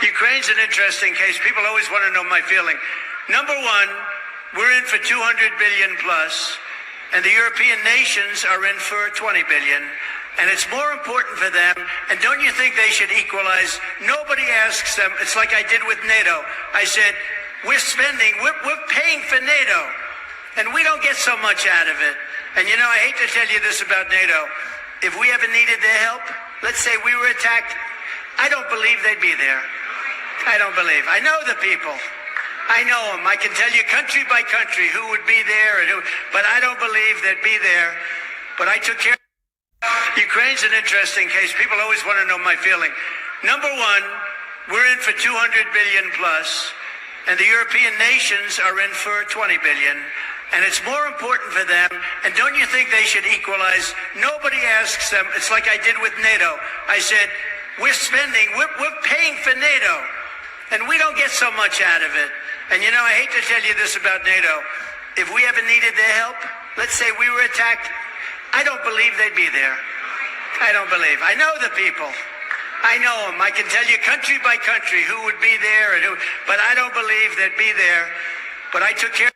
Ukraine's an interesting case. People always want to know my feeling. Number one, we're in for 200 billion plus, and the European nations are in for 20 billion. And it's more important for them. And don't you think they should equalize? Nobody asks them. It's like I did with NATO. I said, we're paying for NATO, and we don't get so much out of it. And you know, I hate to tell you this about NATO. If we ever needed their help, let's say we were attacked, I don't believe they'd be there. I don't believe. I know the people. I know them. I can tell you country by country who would be there and who, but I don't believe they'd be there. But I took care. Ukraine's an interesting case. People always want to know my feeling. Number one, we're in for 200 billion plus, and the European nations are in for 20 billion. And it's more important for them. And don't you think they should equalize? Nobody asks them. It's like I did with NATO. I said, we're paying for NATO, and we don't get so much out of it. And you know, I hate to tell you this about NATO. If we ever needed their help, let's say we were attacked, I don't believe they'd be there. I don't believe. I know the people. I know them. I can tell you country by country who would be there and who, but I don't believe they'd be there. But I took care.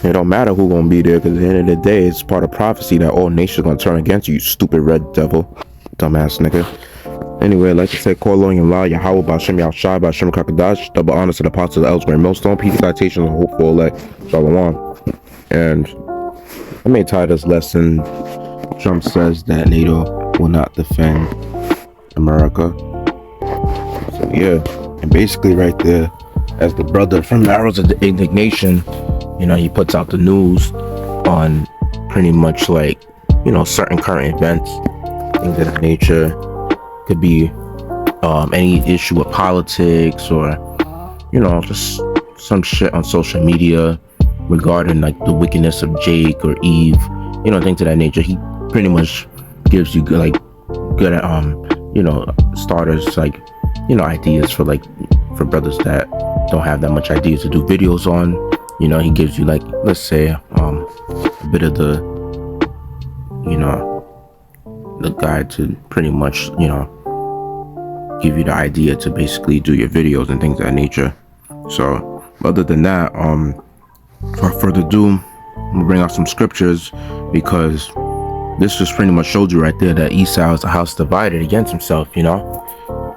It don't matter who gonna be there, because at the end of the day, it's part of prophecy that all nations gonna turn against you, stupid red devil, dumbass nigga. Anyway, like I said, call on your law, Yahweh, Bashem, Yashai, Bashem, Kakadash, double honors to the apostles of Ellsbury Millstone, Peter citations, and hopeful elect, Shalom. And I may tie this lesson. Trump says that NATO will not defend America. So yeah, and basically right there, as the brother from Arrows of the Indignation, you know, he puts out the news on pretty much like, you know, certain current events, things of that nature. Could be any issue with politics, or, you know, just some shit on social media regarding like the wickedness of Jake or Eve, you know, things of that nature. He pretty much gives you good you know, starters, like, you know, ideas for for brothers that don't have that much ideas to do videos on. You know, he gives you, like, let's say a bit of the, you know, the guide to pretty much, you know, give you the idea to basically do your videos and things of that nature. So other than that, without further ado, I'm gonna bring out some scriptures, because this just pretty much showed you right there that Esau is a house divided against himself, you know,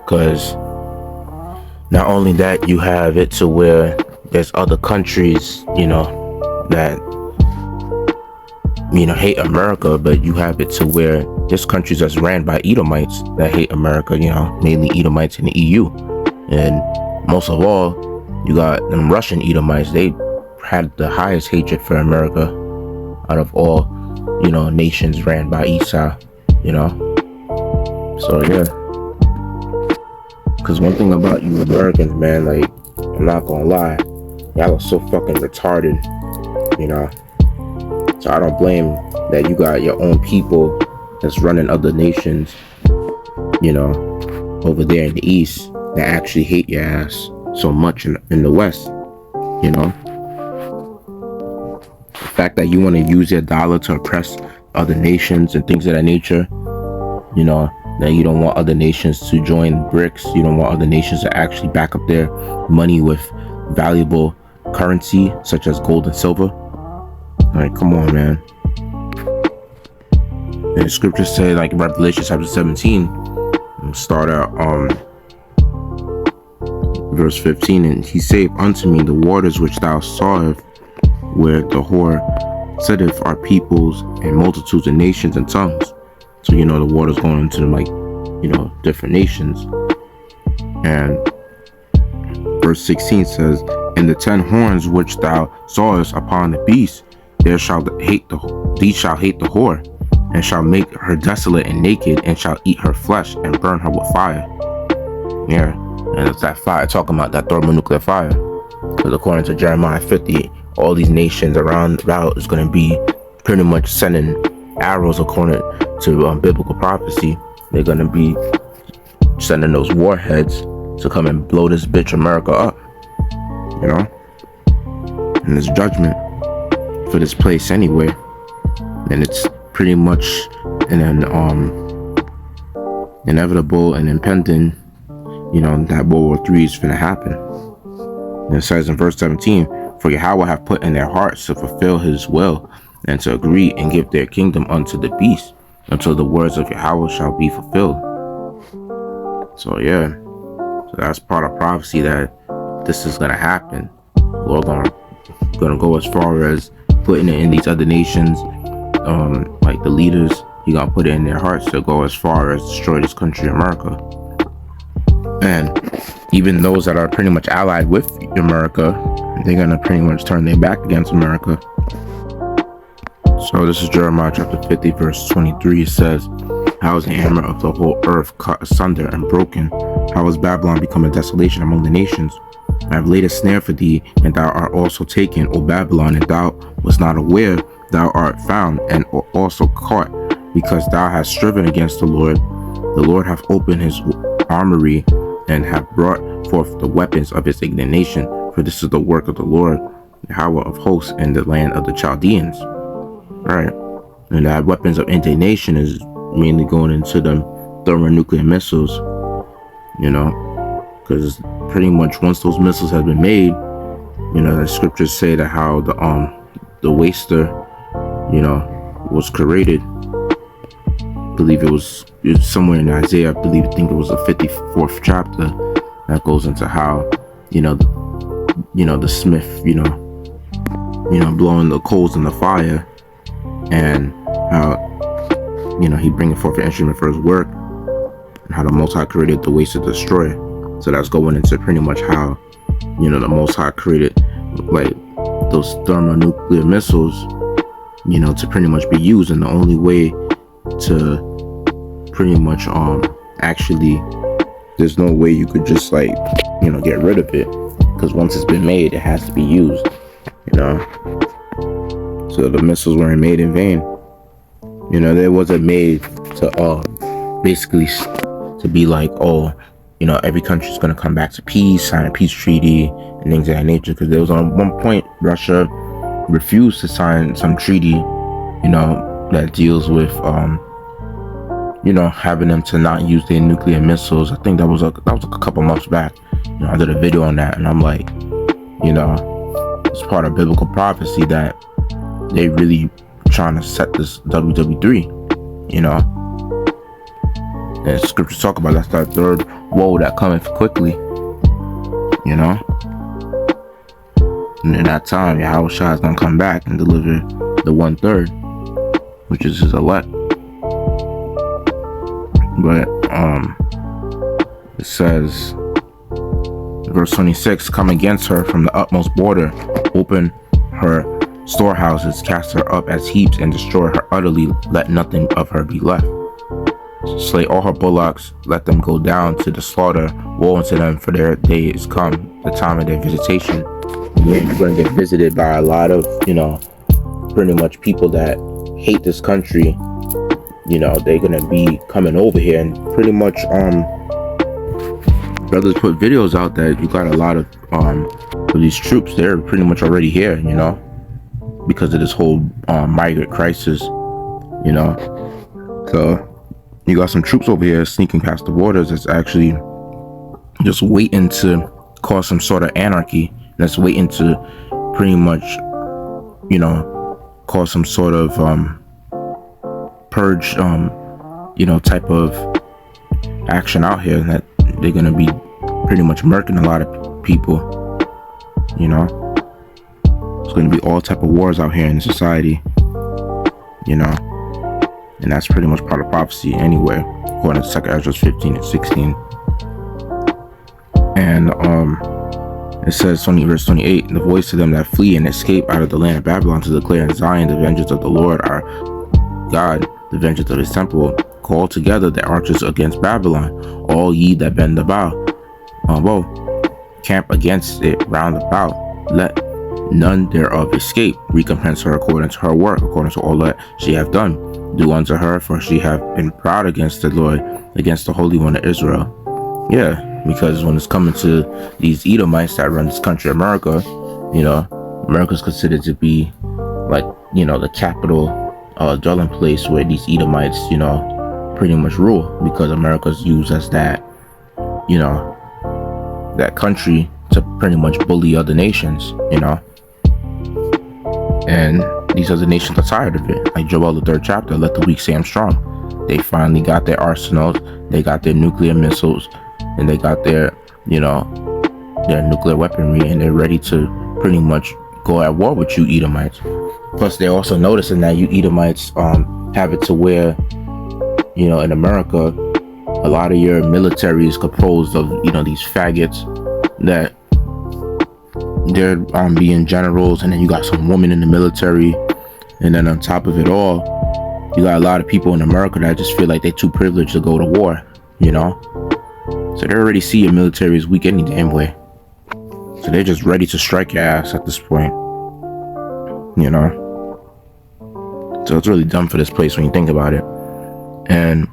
because not only that, you have it to where there's other countries, you know, that, you know, hate America, but you have it to where there's countries that's ran by Edomites that hate America, you know, mainly Edomites in the EU. And most of all, you got them Russian Edomites. They had the highest hatred for America out of all, you know, nations ran by Esau, you know. So yeah, because one thing about you Americans, man, like, I'm not gonna lie, y'all are so fucking retarded, you know. So I don't blame that you got your own people that's running other nations, you know, over there in the East, that actually hate your ass so much in the West, you know. The fact that you want to use your dollar to oppress other nations and things of that nature, you know, that you don't want other nations to join BRICS, you don't want other nations to actually back up their money with valuable currency such as gold and silver. Like, come on, man. And the scriptures say, like in Revelation chapter 17, start out verse 15, and he saith unto me, the waters which thou sawest, where the whore setteth, are peoples and multitudes and nations and tongues. So, you know, the water's going into, like, you know, different nations. And verse 16 says, and the 10 horns which thou sawest upon the beast, these shall hate the whore, and shall make her desolate and naked, and shall eat her flesh and burn her with fire. Yeah, and it's that fire, talking about that thermonuclear fire. Because according to Jeremiah 50, all these nations around about is going to be pretty much sending arrows according to biblical prophecy. They're going to be sending those warheads to come and blow this bitch America up, you know. And there's judgment for this place anyway, and it's pretty much an inevitable and impending that World War III is finna happen. And it says in verse 17, for Yahweh have put in their hearts to fulfill his will, and to agree and give their kingdom unto the beast, until the words of Yahweh shall be fulfilled. So yeah, so that's part of prophecy that this is gonna happen. Lord gonna go as far as putting it in these other nations, like the leaders. He gonna put it in their hearts to go as far as destroy this country, America. And even those that are pretty much allied with America, they're gonna pretty much turn their back against America. So this is Jeremiah chapter 50 verse 23. It says, how is the hammer of the whole earth cut asunder and broken? How has Babylon become a desolation among the nations? I have laid a snare for thee, and thou art also taken, O Babylon, and thou wast not aware. Thou art found and also caught, because thou hast striven against the Lord. The Lord hath opened his armory, and hath brought forth the weapons of his indignation. For this is the work of the Lord, Yahweh of hosts, in the land of the Chaldeans. Right, and that weapons of indignation is mainly going into them thermonuclear missiles, because pretty much once those missiles have been made, the scriptures say that how the waster, was created. I believe it was somewhere in Isaiah. I think it was the 54th chapter that goes into how, the smith, blowing the coals in the fire, and how, he bringing forth an instrument for his work, and how the Most High created the waste to destroy. So that's going into pretty much how, the Most High created like those thermonuclear missiles, to pretty much be used. And the only way to pretty much actually, there's no way you could just like get rid of it, because once it's been made, it has to be used. So the missiles weren't made in vain. They wasn't made to basically to be like, every country's gonna come back to peace, sign a peace treaty and things of that nature. Because there was on one point Russia refused to sign some treaty, that deals with having them to not use their nuclear missiles. I think that was a couple months back. I did a video on that, and I'm like, it's part of biblical prophecy that they really trying to set this WW3, and scriptures talk about that's that third woe that cometh quickly, and in that time Yahushua is gonna come back and deliver the 1/3, which is his elect. But it says, verse 26, come against her from the utmost border, open her storehouses, cast her up as heaps, and destroy her utterly, let nothing of her be left. Slay all her bullocks, let them go down to the slaughter. Woe unto them, for their day is come, the time of their visitation. You're going to get visited by a lot of, pretty much people that hate this country. They're going to be coming over here, and pretty much brothers put videos out that you got a lot of these troops. They're pretty much already here, because of this whole migrant crisis, so you got some troops over here sneaking past the borders that's actually just waiting to cause some sort of anarchy, that's waiting to pretty much cause some sort of purge type of action out here, that they're gonna be pretty much murking a lot of people. It's gonna be all type of wars out here in society, and that's pretty much part of prophecy anyway, according to 2 Ezra 15 and 16. And it says, verse 28, the voice of them that flee and escape out of the land of Babylon, to declare in Zion the vengeance of the Lord our God, the vengeance of his temple. Call together the archers against Babylon, all ye that bend the bow. Camp against it round about, let none thereof escape. Recompense her according to her work, according to all that she hath done. Do unto her, for she hath been proud against the Lord, against the Holy One of Israel. Yeah, because when it's coming to these Edomites that run this country, America, America's considered to be like, the capital dwelling place where these Edomites, pretty much rule, because America's used as that, that country to pretty much bully other nations, you know. And these other nations are tired of it. Like Joel, the 3rd chapter, let the weak say I'm strong. They finally got their arsenals, they got their nuclear missiles, and they got their, you know, their nuclear weaponry, and they're ready to pretty much go at war with you Edomites. Plus, they're also noticing that you Edomites have it to where, you know, in America, a lot of your military is composed of, you know, these faggots that they're being generals, and then you got some women in the military, and then on top of it all, you got a lot of people in America that just feel like they're too privileged to go to war, you know. So they already see your military is weak any damn way. So they're just ready to strike your ass at this point, you know. So it's really dumb for this place when you think about it. And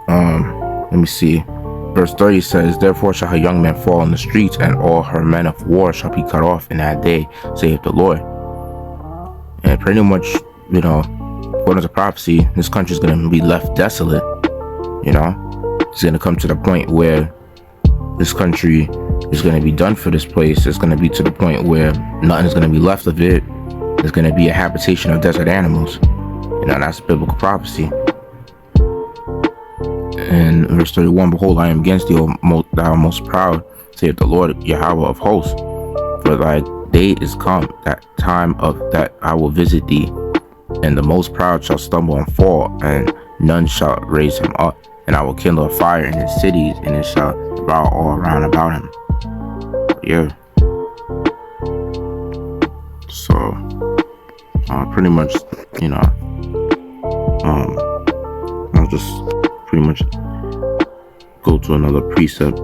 let me see. Verse 30 says, therefore shall her young men fall in the streets, and all her men of war shall be cut off in that day, saith the Lord. And pretty much, you know, according to prophecy, this country is going to be left desolate, you know. It's going to come to the point where this country is going to be done for this place. It's going to be to the point where nothing is going to be left of it. There's going to be a habitation of desert animals. You know, that's biblical prophecy. And verse 31, behold, I am against thee, thou art most proud, saith the Lord Yahweh of hosts. For thy day is come, that time of that I will visit thee, and the most proud shall stumble and fall, and none shall raise him up. And I will kindle a fire in his cities, and it shall devour all around about him. Yeah. So, pretty much, you know, I'll just pretty much go to another precept.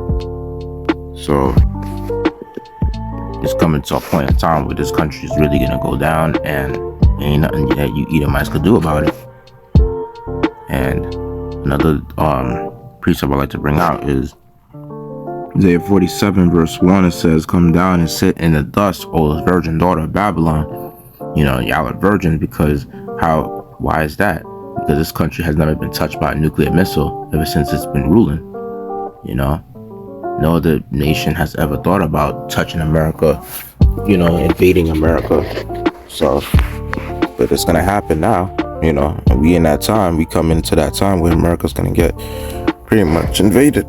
So, it's coming to a point in time where this country is really gonna go down, and ain't nothing that you Edomites could do about it. And another precept I like to bring out is Isaiah 47 verse 1. It says, come down and sit in the dust, O virgin daughter of Babylon. You know, y'all are virgins because why is that? Because this country has never been touched by a nuclear missile ever since it's been ruling. You know, no other nation has ever thought about touching America, you know, invading America. So, but it's gonna happen now, you know, and we come into that time where America's gonna get pretty much invaded.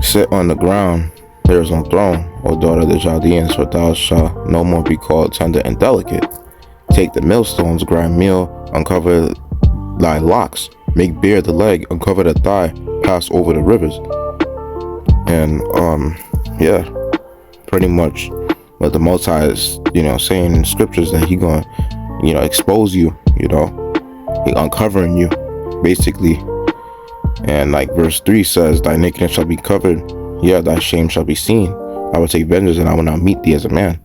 Sit on the ground, there is no throne, O daughter of the Chaldeans, for thou shalt no more be called tender and delicate. Take the millstones, grind meal, uncover thy locks, make bare the leg, uncover the thigh, pass over the rivers. And yeah, pretty much what the Most High is, you know, saying in scriptures, that he gonna, you know, expose you, you know, he uncovering you, basically. And like verse 3 says, thy nakedness shall be covered, yeah, thy shame shall be seen. I will take vengeance, and I will not meet thee as a man.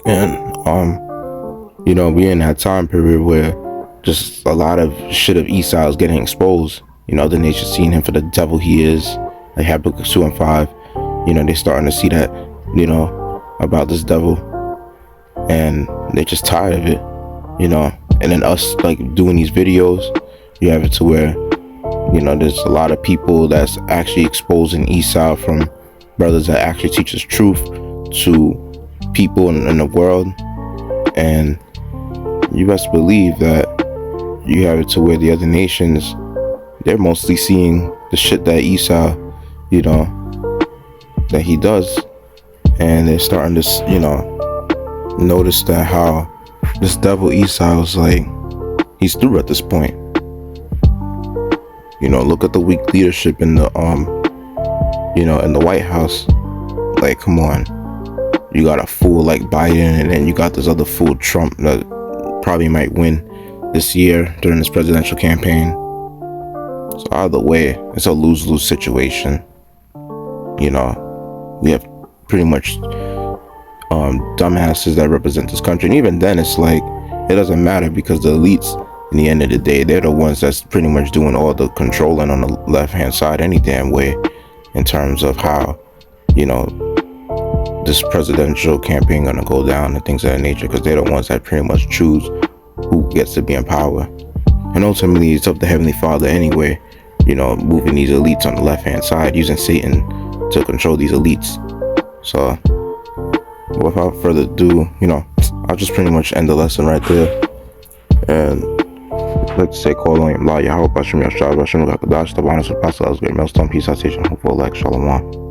And you know, we're in that time period where just a lot of shit of Esau is getting exposed. You know, the nation seeing him for the devil he is. Like Habakkuk 2 and 5, you know, they're starting to see that, you know, about this devil, and they're just tired of it, you know. And then us, like, doing these videos, you have it to where, you know, there's a lot of people that's actually exposing Esau, from brothers that actually teach us truth to people in the world. And you best believe that you have it to where the other nations, they're mostly seeing the shit that Esau, you know, that he does, and they're starting to, you know, notice that how this devil Esau is like, he's through at this point. You know, look at the weak leadership in the you know, in the White House. Like, come on, you got a fool like Biden, and then you got this other fool Trump that probably might win this year during this presidential campaign. So either way, it's a lose-lose situation. You know, we have pretty much dumbasses that represent this country, and even then it's like, it doesn't matter, because the elites, in the end of the day, they're the ones that's pretty much doing all the controlling on the left-hand side any damn way, in terms of how, you know, this presidential campaign gonna go down and things of that nature, because they're the ones that pretty much choose who gets to be in power. And ultimately, it's up to Heavenly Father anyway, moving these elites on the left-hand side, using Satan to control these elites. So, without further ado, I'll just pretty much end the lesson right there. And I'd like to say, call on Allah, Yahweh, Bashim Yasharahla, Bashim Kakadash, the Bonus of Pascal, great Millstone, Peace, Citation, Hopeful, Shalom.